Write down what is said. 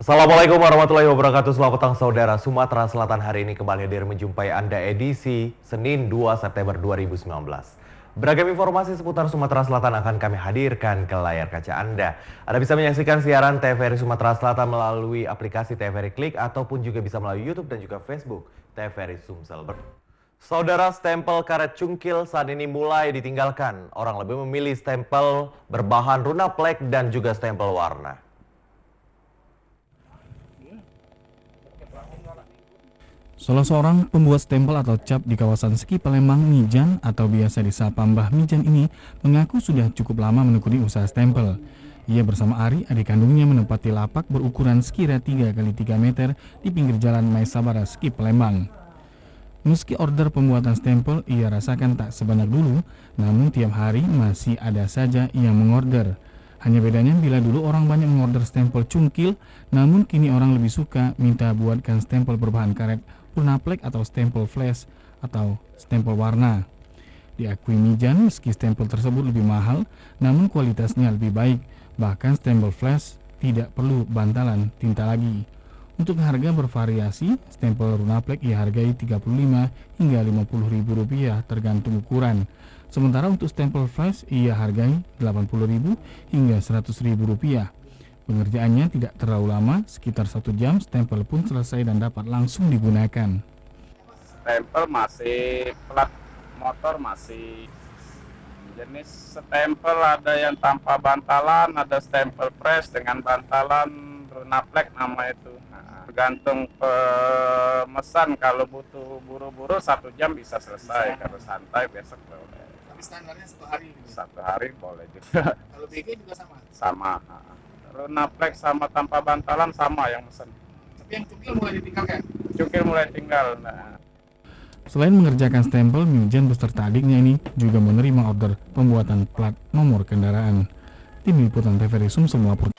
Assalamualaikum warahmatullahi wabarakatuh. Selamat petang saudara. Sumatera Selatan hari ini kembali hadir menjumpai Anda edisi Senin 2 September 2019. Beragam informasi seputar Sumatera Selatan akan kami hadirkan ke layar kaca Anda. Anda bisa menyaksikan siaran TVRI Sumatera Selatan melalui aplikasi TVRI Klik ataupun juga bisa melalui YouTube dan juga Facebook TVRI Sumsel. Saudara, stempel karet cungkil saat ini mulai ditinggalkan. Orang lebih memilih stempel berbahan runa plek dan juga stempel warna. Salah seorang pembuat stempel atau cap di kawasan Ski Palembang, Mijan atau biasa disapa Mbah Mijan ini mengaku sudah cukup lama menekuni usaha stempel. Ia bersama Ari, adik kandungnya, menempati lapak berukuran sekira 3 x 3 meter di pinggir jalan Maesabara Ski Palembang. Meski order pembuatan stempel ia rasakan tak sebanyak dulu, namun tiap hari masih ada saja yang mengorder. Hanya bedanya bila dulu orang banyak mengorder stempel cungkil, namun kini orang lebih suka minta buatkan stempel berbahan karet warna plek atau stempel flash atau stempel warna. Diakui Mijan, meski stempel tersebut lebih mahal, namun kualitasnya lebih baik. Bahkan stempel flash tidak perlu bantalan tinta lagi. Untuk harga bervariasi, stempel runa plek ia hargai Rp35 hingga Rp50.000 tergantung ukuran. Sementara untuk stempel flash ia hargai Rp80.000 hingga Rp100.000. Pengerjaannya tidak terlalu lama, sekitar 1 jam stempel pun selesai dan dapat langsung digunakan. Stempel masih, plat motor masih. Jenis stempel ada yang tanpa bantalan, ada stempel press dengan bantalan runa plek nama itu. Tergantung pemesan, kalau butuh buru-buru 1 jam bisa selesai, kalau santai besok boleh. Tapi standarnya 1 hari gitu. 1 hari boleh juga. Kalau BG juga sama. Sama. Runa plek sama tanpa bantalan sama yang mesen. Tapi yang cukil mulai ditinggalkan. Cukil mulai tinggal. Selain mengerjakan stempel, Mijan beserta adiknya ini juga menerima order pembuatan plat nomor kendaraan. Tim Liputan TVRI Sumsel melapor.